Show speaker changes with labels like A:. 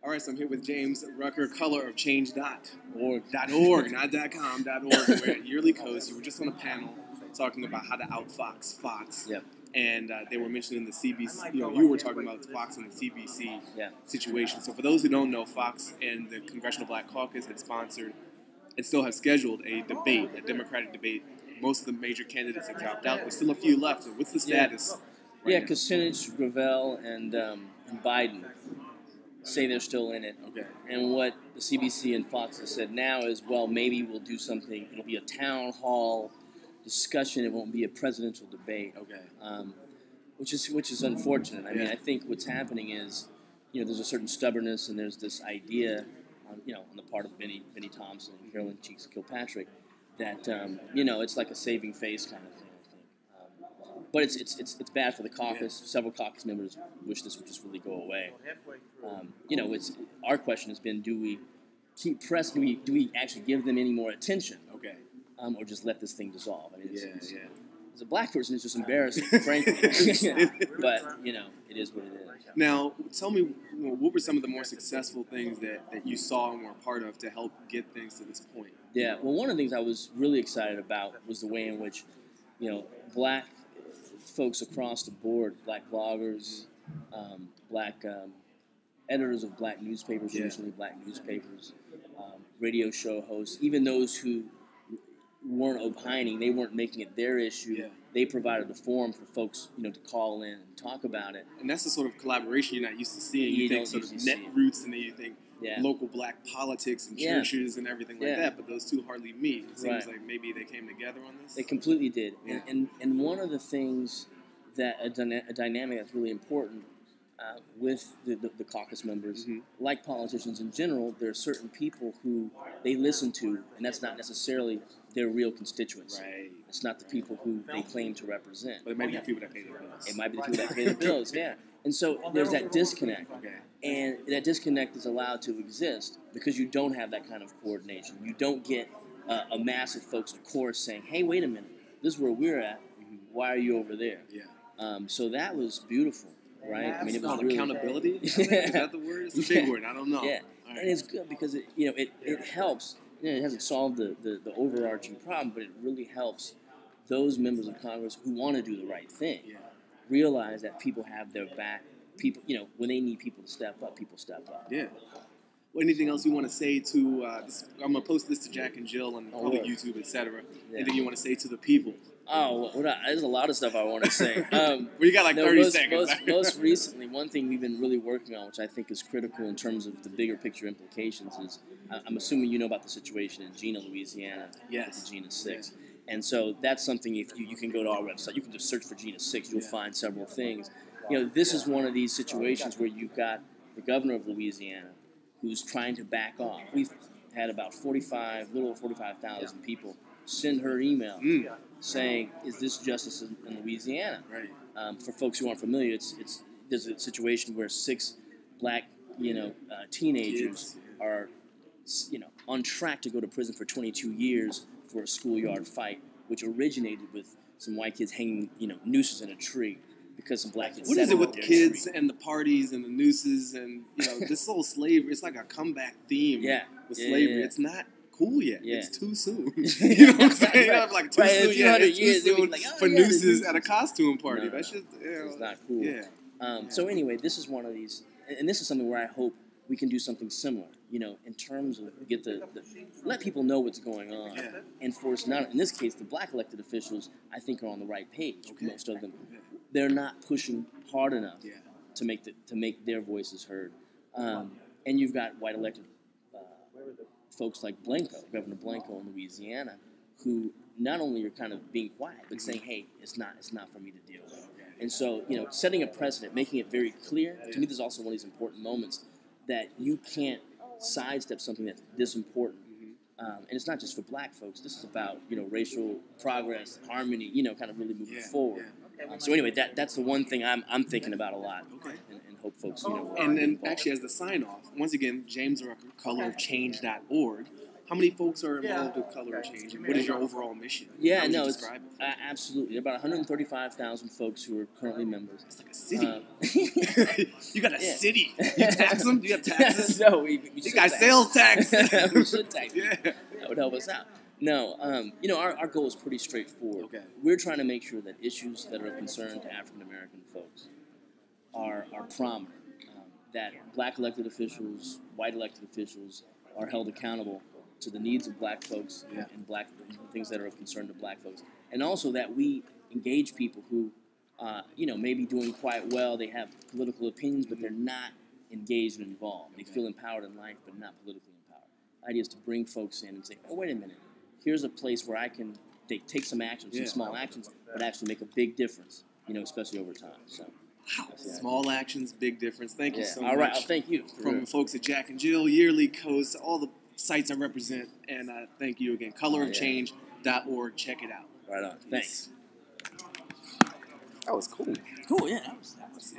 A: All right, so I'm here with James Rucker, color of change.org, .org, not .com, .org. We're at YearlyKos. You were just on a panel talking about how to outfox Fox.
B: Yep.
A: And they were mentioning the CBC, you were talking about Fox and the CBC situation. So for those who don't know, Fox and the Congressional Black Caucus had sponsored and still have scheduled a debate, a Democratic debate. Most of the major candidates have dropped out. There's still a few left. So what's the status?
B: Yeah, Kucinich, Gravel, and Biden say they're still in it.
A: Okay.
B: And what the CBC and Fox have said now is, well, maybe we'll do something. It'll be a town hall discussion. It won't be a presidential debate.
A: Okay.
B: Which is unfortunate. I mean, I think what's happening is, there's a certain stubbornness and there's this idea, on the part of Benny Thompson and Carolyn Cheeks Kilpatrick, that it's like a saving face kind of thing. But it's bad for the caucus. Yeah. Several caucus members wish this would just really go away. Our question has been: do we keep pressing? Do we actually give them any more attention?
A: Okay.
B: Or just let this thing dissolve? I mean, as a black person, it's just embarrassing, frankly. But it is what it is.
A: Now, tell me, what were some of the more successful things that you saw and were a part of to help get things to this point?
B: Yeah. Well, one of the things I was really excited about was the way in which, black folks across the board, black bloggers, black editors of black newspapers, traditionally black newspapers, radio show hosts, even those who weren't opining, they weren't making it their issue. Yeah. They provided a forum for folks, to call in and talk about it.
A: And that's the sort of collaboration you're not used to seeing. You think sort of net roots, and then you think local black politics and churches and everything like that, but those two hardly meet. It seems like maybe they came together on this.
B: They completely did. Yeah. And one of the things that a dynamic that's really important with the caucus members, like politicians in general, there are certain people who they listen to, and that's not necessarily their real constituents.
A: Right.
B: It's not the people who they claim to represent.
A: But it might be the people that pay their bills.
B: It might be the people that pay the bills, And so there's that disconnect.
A: Okay.
B: And that disconnect is allowed to exist because you don't have that kind of coordination. You don't get a mass of folks, of course, saying, hey, wait a minute, this is where we're at. Why are you over there?
A: Yeah.
B: So that was beautiful, right?
A: I mean, it was really accountability. Is that the word? It's a big word. I don't know.
B: Yeah, right. And it's good because it helps. It hasn't solved the overarching problem, but it really helps those members of Congress who want to do the right thing realize that people have their back. People, when they need people to step up, people step up.
A: Yeah. Well, anything else you want to say to? I'm gonna post this to Jack and Jill on probably YouTube, etc. Anything you want to say to the people?
B: Oh, there's a lot of stuff I want to say.
A: Well, you got like 30 seconds.
B: Most recently, one thing we've been really working on, which I think is critical in terms of the bigger picture implications, is I'm assuming you know about the situation in Jena, Louisiana.
A: Yes.
B: Jena 6. Yeah. And so that's something, if you can go to our website, you can just search for Jena 6, you'll find several things. This is one of these situations where you've got the governor of Louisiana who's trying to back off. We've had about little over 45,000 people send her email saying, "Is this justice in Louisiana?"
A: Right.
B: For folks who aren't familiar, there's a situation where 6 black teenagers are on track to go to prison for 22 years for a schoolyard fight, which originated with some white kids hanging nooses in a tree because some black kids.
A: What is it with kids and the parties and the nooses and this whole slavery? It's like a comeback theme with slavery. It's not cool yet. It's too soon. You know what I'm saying? Like too soon. It's too soon for nooses at a costume party. That's just
B: it's not cool.
A: Yeah.
B: So anyway, this is one of these, and this is something where I hope we can do something similar. In terms of let people know what's going on, and for us not in this case, the black elected officials I think are on the right page. Most of them, they're not pushing hard enough to make their voices heard. And you've got white elected folks like Governor Blanco in Louisiana, who not only are kind of being quiet, but saying, hey, it's not for me to deal with. And so, setting a precedent, making it very clear, to me, this is also one of these important moments that you can't sidestep something that's this important. And it's not just for black folks. This is about, racial progress, harmony, kind of really moving forward. So anyway, that's the one thing I'm thinking about a lot, and hope folks,
A: And then actually, as the sign-off, once again, James Rucker, color of change.org. How many folks are involved with Color of Change? And what is your overall mission?
B: Yeah,
A: How would you
B: no,
A: describe it?
B: Absolutely. There are about 135,000 folks who are currently members.
A: It's like a city. You got a city. You tax them? Do you have taxes?
B: No, we
A: you got sales tax.
B: We should tax.
A: Yeah.
B: That would help us out. No, you know, our goal is pretty straightforward.
A: Okay.
B: We're trying to make sure that issues that are of concern to African American folks are prominent. That black elected officials, white elected officials are held accountable to the needs of black folks and black things that are of concern to black folks. And also that we engage people who, you know, may be doing quite well. They have political opinions, but they're not engaged and involved. They feel empowered in life, but not politically empowered. The idea is to bring folks in and say, oh, wait a minute. Here's a place where I can take some actions, some small actions, but actually make a big difference, you know, especially over time. So.
A: Wow. Small actions, big difference. Thank you so much.
B: All right. Thank you.
A: From the folks at Jack and Jill, YearlyKos, all the sites I represent, and thank you again. Colorofchange.org. Check it out.
B: Right on. Thanks.
A: That was cool.
B: Cool, yeah. That was